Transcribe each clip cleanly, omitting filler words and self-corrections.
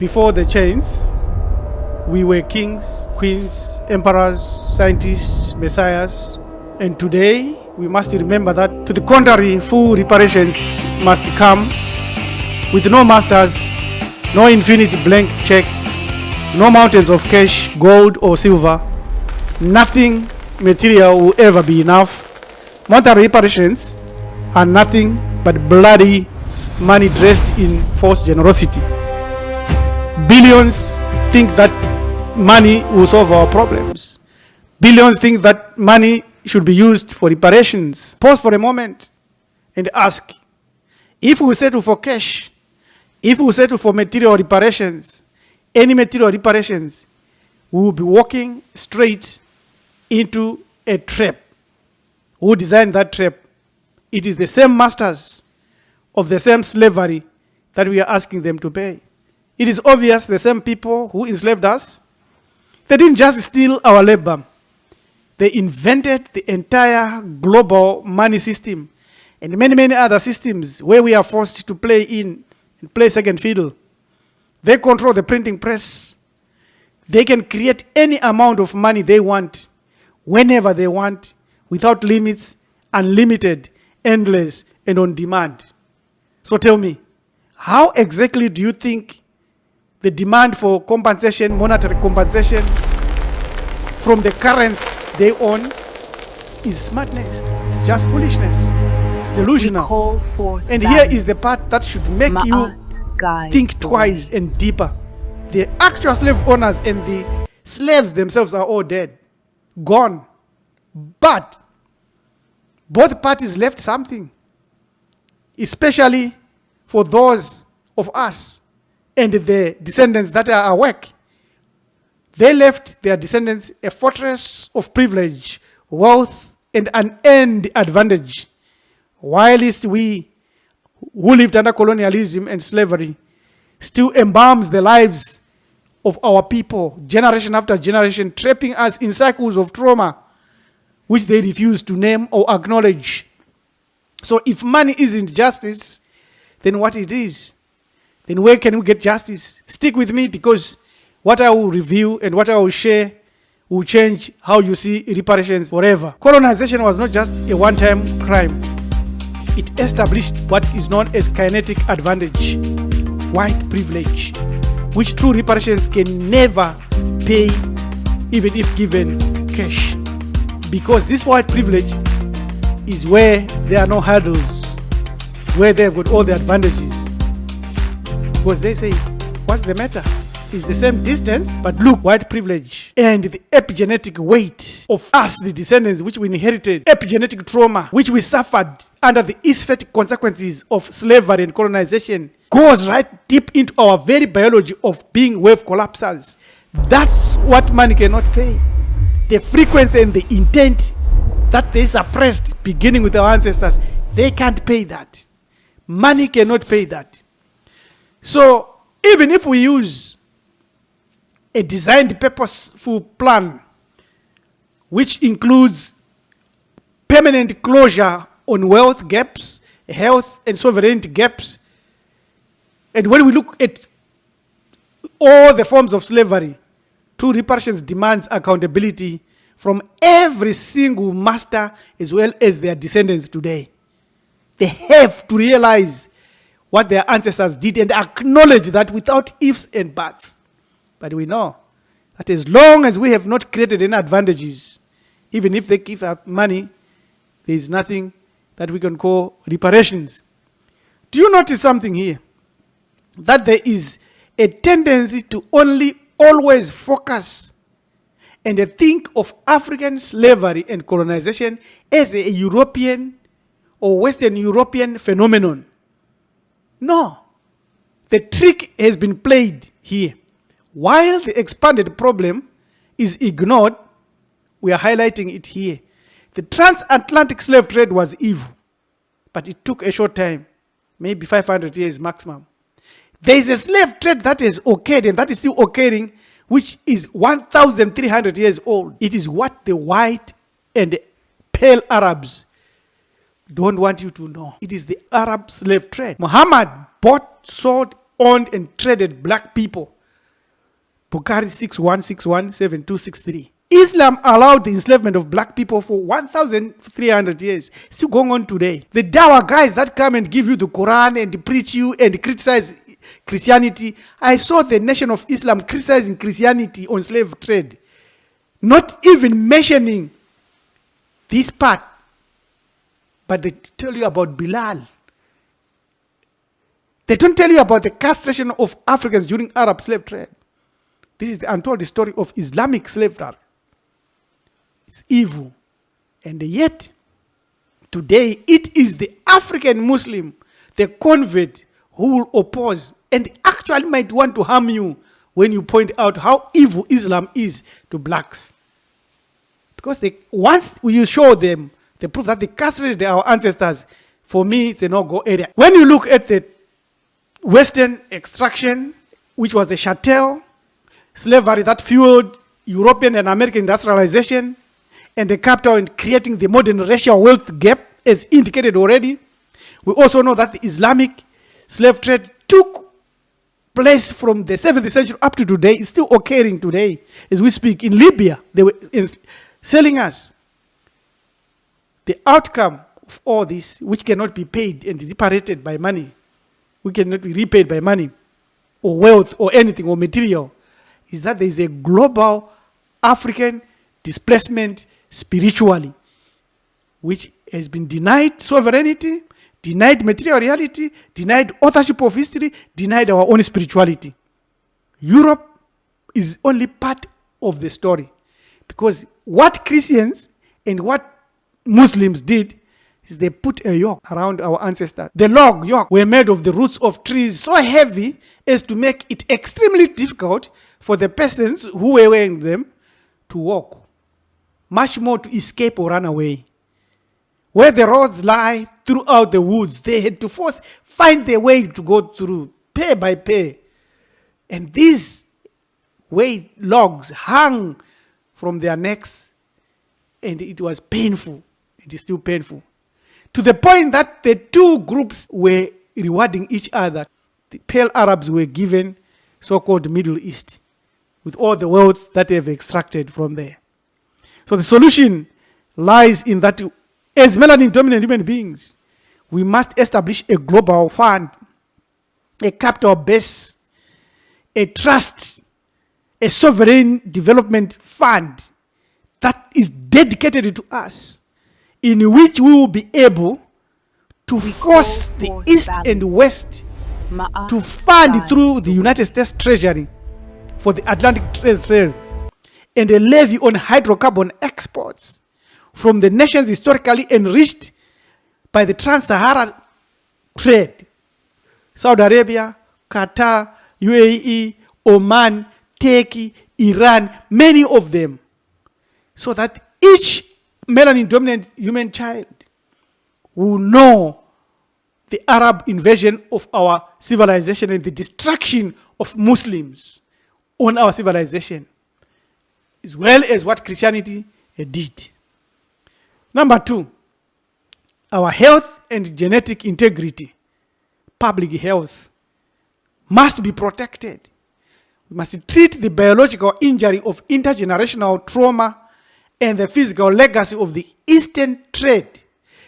Before the chains, we were kings, queens, emperors, scientists, messiahs. And today, we must remember that, to the contrary, full reparations must come with no masters, no infinite blank check, no mountains of cash, gold or silver. Nothing material will ever be enough. Monetary reparations are nothing but bloody money dressed in false generosity. Billions think that money will solve our problems. Billions think that money should be used for reparations. Pause for a moment and ask, if we settle for cash, if we settle for material reparations, any material reparations, we will be walking straight into a trap. Who designed that trap? It is the same masters of the same slavery that we are asking them to pay. It is obvious the same people who enslaved us, they didn't just steal our labor. They invented the entire global money system and many, many other systems where we are forced to play in and play second fiddle. They control the printing press. They can create any amount of money they want, whenever they want, without limits, unlimited, endless, and on demand. So tell me, how exactly do you think the demand for compensation, monetary compensation from the currents they own is smartness? It's just foolishness. It's delusional. And here is the part that should make you think twice and deeper. The actual slave owners and the slaves themselves are all dead, gone. But both parties left something, especially for those of us and the descendants that are awake. They left their descendants a fortress of privilege, wealth, and unearned advantage, whilst we who lived under colonialism and slavery still embalms the lives of our people, generation after generation, trapping us in cycles of trauma, which they refuse to name or acknowledge. So if money isn't justice, then what it is? Then where can we get justice? Stick with me, because what I will review and what I will share will change how you see reparations forever. Colonization was not just a one-time crime. It established what is known as kinetic advantage, white privilege, which true reparations can never pay, even if given cash. Because this white privilege is where there are no hurdles, where they've got all the advantages. Because they say, what's the matter? It's the same distance, but look, white privilege and the epigenetic weight of us, the descendants, which we inherited, epigenetic trauma, which we suffered under the Isfetic consequences of slavery and colonization, goes right deep into our very biology of being wave collapsers. That's what money cannot pay. The frequency and the intent that they suppressed, beginning with our ancestors, they can't pay that. Money cannot pay that. So even if we use a designed, purposeful plan, which includes permanent closure on wealth gaps, health and sovereignty gaps, and when we look at all the forms of slavery, true reparations demands accountability from every single master as well as their descendants today. They have to realize what their ancestors did and acknowledge that without ifs and buts. But we know that as long as we have not created any advantages, even if they give up money, there is nothing that we can call reparations. Do you notice something here? That there is a tendency to only always focus and think of African slavery and colonization as a European or Western European phenomenon. No, the trick has been played here. While the expanded problem is ignored, we are highlighting it here. The transatlantic slave trade was evil, but it took a short time, maybe 500 years maximum. There is a slave trade that has occurred and that is still occurring, which is 1,300 years old. It is what the white and the pale Arabs don't want you to know. It is the Arab slave trade. Muhammad bought, sold owned and traded black people. Bukhari 61617263. Islam allowed the enslavement of black people for 1,300 years. Still going on today. The Dawa guys that come and give you the Quran and preach you and criticize Christianity. I saw the Nation of Islam criticizing Christianity on slave trade. Not even mentioning this part. But they tell you about Bilal. They don't tell you about the castration of Africans during Arab slave trade. This is the untold story of Islamic slavery. It's evil. And yet, today, it is the African Muslim, the convert, who will oppose and actually might want to harm you when you point out how evil Islam is to blacks. Because once you show them the proof that they castrated our ancestors, for me, it's a no-go area. When you look at the Western extraction, which was the chattel, slavery that fueled European and American industrialization, and the capital in creating the modern racial wealth gap, as indicated already. We also know that the Islamic slave trade took place from the 7th century up to today. It's still occurring today as we speak. In Libya, they were selling us. The outcome of all this, which cannot be paid and reparated by money, we cannot be repaid by money or wealth or anything or material, is that there is a global African displacement spiritually, which has been denied sovereignty, denied material reality, denied authorship of history, denied our own spirituality. Europe is only part of the story, because what Christians and what Muslims did is they put a yoke around our ancestors. The log yoke were made of the roots of trees so heavy as to make it extremely difficult for the persons who were wearing them to walk, much more to escape or run away. Where the roads lie throughout the woods, they had to find their way to go through, pair by pair. And these weight logs hung from their necks, and it was painful. It is still painful. To the point that the two groups were rewarding each other. The pale Arabs were given so-called Middle East, with all the wealth that they have extracted from there. So the solution lies in that, as melanin-dominant human beings, we must establish a global fund, a capital base, a trust, a sovereign development fund that is dedicated to us, in which we will be able to force the East and West to fund through the United States Treasury for the Atlantic trade, and a levy on hydrocarbon exports from the nations historically enriched by the Trans-Saharan trade. Saudi Arabia, Qatar, UAE, Oman, Turkey, Iran, many of them. So that each melanin-dominant human child will know the Arab invasion of our civilization and the destruction of Muslims on our civilization, as well as what Christianity did. Number 2, our health and genetic integrity, public health, must be protected. We must treat the biological injury of intergenerational trauma and the physical legacy of the Eastern trade,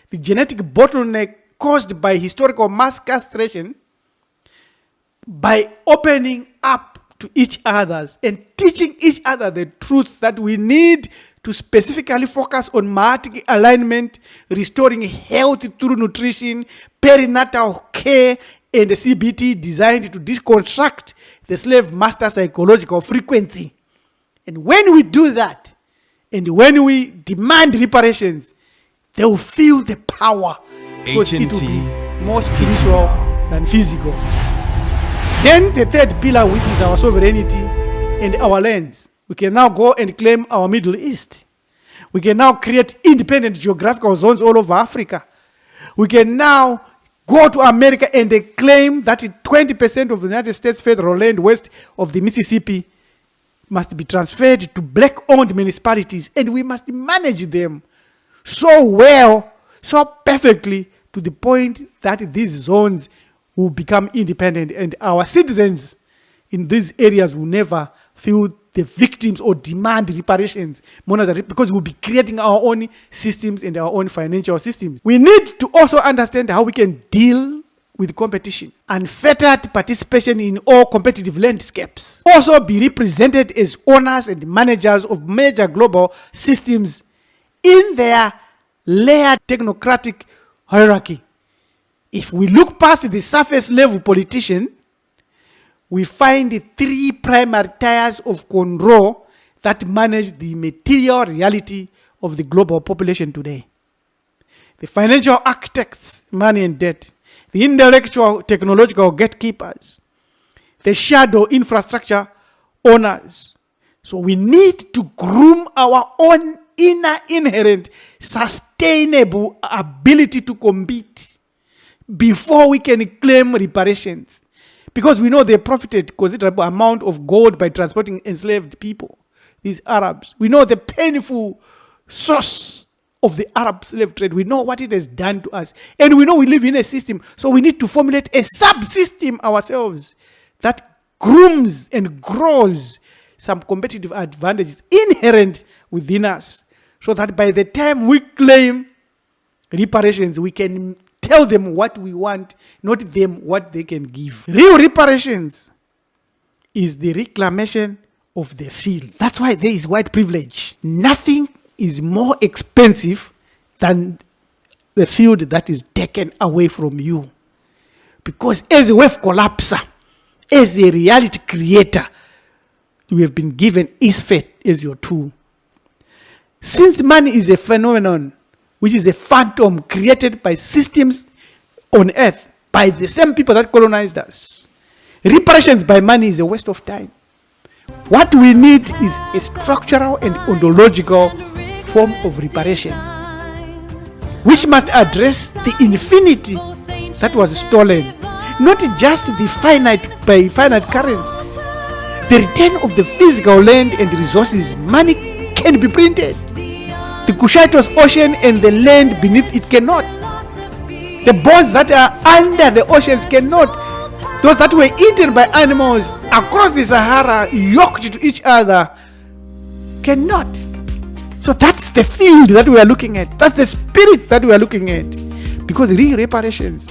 the genetic bottleneck caused by historical mass castration, by opening up to each other and teaching each other the truth that we need to specifically focus on matic alignment, restoring health through nutrition, perinatal care, and the CBT designed to deconstruct the slave master psychological frequency. And when we do that, and when we demand reparations, they will feel the power, because it will be more spiritual than physical. Then the third pillar, which is our sovereignty and our lands. We can now go and claim our Middle East. We can now create independent geographical zones all over Africa. We can now go to America and they claim that 20% of the United States federal land west of the Mississippi must be transferred to black-owned municipalities, and we must manage them so well, so perfectly, to the point that these zones will become independent, and our citizens in these areas will never feel the victims or demand reparations monetarily, because we'll be creating our own systems and our own financial systems. We need to also understand how we can deal with competition. Unfettered participation in all competitive landscapes. Also be represented as owners and managers of major global systems in their layered technocratic hierarchy. If we look past the surface level politician, we find the three primary tiers of control that manage the material reality of the global population today. The financial architects, money and debt, the intellectual technological gatekeepers, the shadow infrastructure owners. So we need to groom our own inner inherent sustainable ability to compete before we can claim reparations. Because we know they profited considerable amount of gold by transporting enslaved people, these Arabs. We know the painful source of the Arab slave trade. We know what it has done to us. And we know we live in a system. So we need to formulate a subsystem ourselves that grooms and grows some competitive advantages inherent within us, so that by the time we claim reparations, we can tell them what we want, not them what they can give. Real reparations is the reclamation of the field. That's why there is white privilege. Nothing is more expensive than the field that is taken away from you. Because as a wave collapser, as a reality creator, you have been given Isfetic as your tool. Since money is a phenomenon, which is a phantom created by systems on earth, by the same people that colonized us, reparations by money is a waste of time. What we need is a structural and ontological form of reparation, which must address the infinity that was stolen, not just the finite by finite currency. The return of the physical land and resources, money can be printed. The Cushitos Ocean and the land beneath it cannot. The bonds that are under the oceans cannot. Those that were eaten by animals across the Sahara, yoked to each other, cannot. So that's the field that we are looking at. That's the spirit that we are looking at. Because real reparations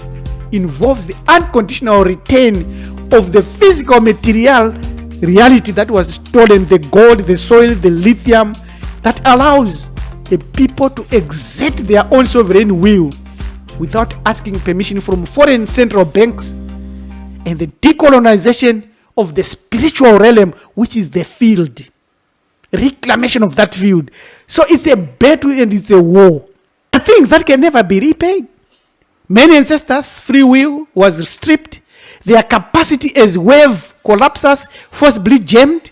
involves the unconditional return of the physical material reality that was stolen, the gold, the soil, the lithium, that allows the people to exert their own sovereign will without asking permission from foreign central banks, and the decolonization of the spiritual realm, which is the field. Reclamation of that field. So it's a battle and it's a war. The things that can never be repaid. Many ancestors' free will was stripped. Their capacity as wave collapsers forcibly jammed.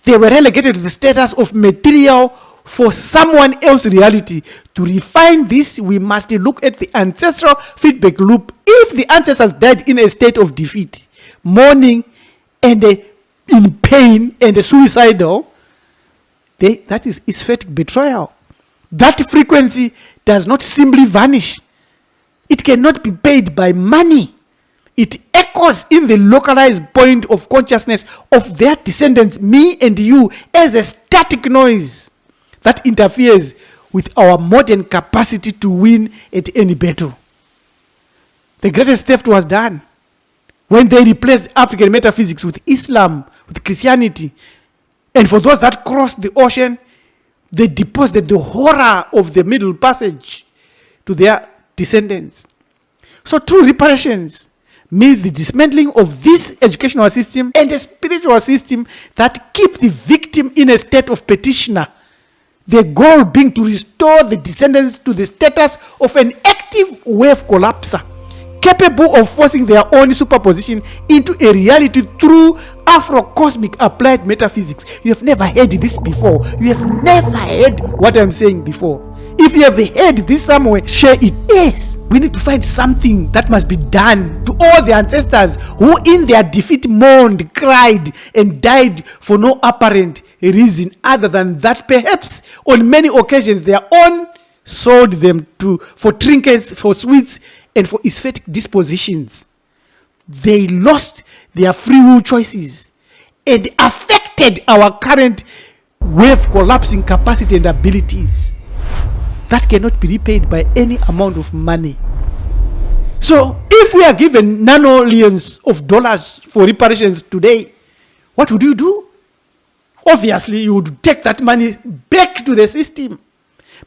They were relegated to the status of material for someone else's reality. To refine this, we must look at the ancestral feedback loop. If the ancestors died in a state of defeat, mourning, and in pain, and suicidal, that is Isfetic betrayal. That frequency does not simply vanish. It cannot be paid by money. It echoes in the localized point of consciousness of their descendants, me and you, as a static noise that interferes with our modern capacity to win at any battle. The greatest theft was done when they replaced African metaphysics with Islam, with Christianity. And for those that crossed the ocean, they deposited the horror of the Middle Passage to their descendants. So true reparations means the dismantling of this educational system and a spiritual system that keep the victim in a state of petitioner. The goal being to restore the descendants to the status of an active wave collapser, capable of forcing their own superposition into a reality through Afro-cosmic applied metaphysics. You have never heard this before. You have never heard what I'm saying before. If you have heard this somewhere, share it. Yes, we need to find something that must be done to all the ancestors who in their defeat mourned, cried, and died for no apparent reason other than that perhaps on many occasions their own sold them for trinkets, for sweets, and for aesthetic dispositions. they lost their free will choices and affected our current wave collapsing capacity and abilities. That cannot be repaid by any amount of money. So if we are given nano-millions of dollars for reparations today, what would you do? Obviously, you would take that money back to the system,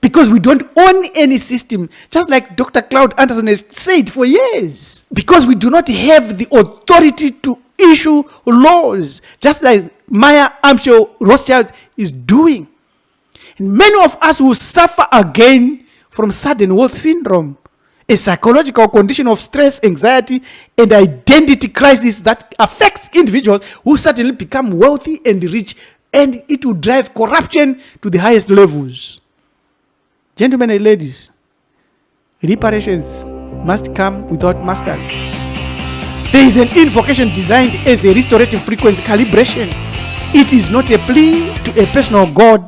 because we don't own any system, just like Dr. Claude Anderson has said for years. Because we do not have the authority to issue laws, just like Maya Amsho Rothschild is doing. And many of us will suffer again from sudden wealth syndrome, a psychological condition of stress, anxiety, and identity crisis that affects individuals who suddenly become wealthy and rich, and it will drive corruption to the highest levels. Gentlemen and ladies, reparations must come without masters. There is an invocation designed as a restorative frequency calibration. It is not a plea to a personal God,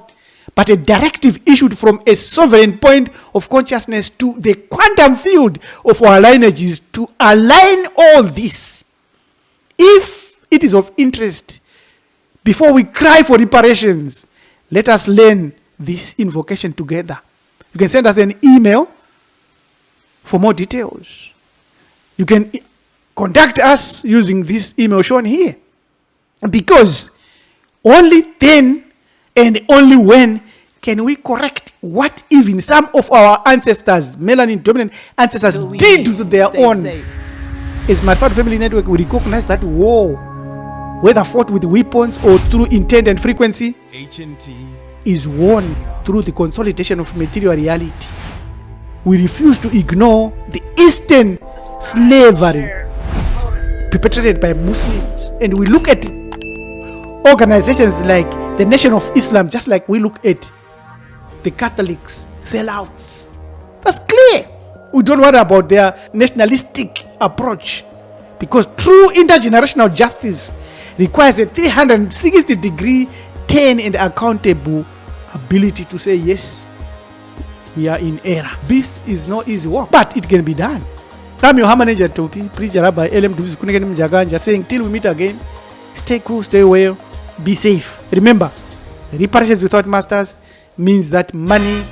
but a directive issued from a sovereign point of consciousness to the quantum field of our lineages to align all this. If it is of interest, before we cry for reparations, let us learn this invocation together. You can send us an email for more details. You can contact us using this email shown here. Because only then and only when can we correct what even some of our ancestors, melanin-dominant ancestors, did to their own. Safe. As my family network, we recognize that war, whether fought with weapons or through intent and frequency, is won through the consolidation of material reality. We refuse to ignore the Eastern slavery perpetrated by Muslims, and we look at organizations like the Nation of Islam just like we look at the Catholics sellouts. That's clear. We don't worry about their nationalistic approach, because true intergenerational justice requires a 360-degree turn and accountable ability to say, yes, we are in error. This is no easy work, but it can be done. I'm your manager Toki, preacher Rabbi LM Mjaganja, saying till we meet again, stay cool, stay well, be safe. Remember, reparations without masters means that money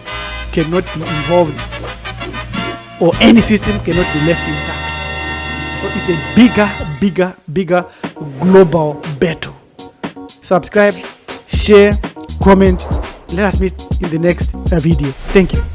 cannot be involved or any system cannot be left intact. So it's a bigger global battle. Subscribe, share, comment. Let us meet in the next video. Thank you.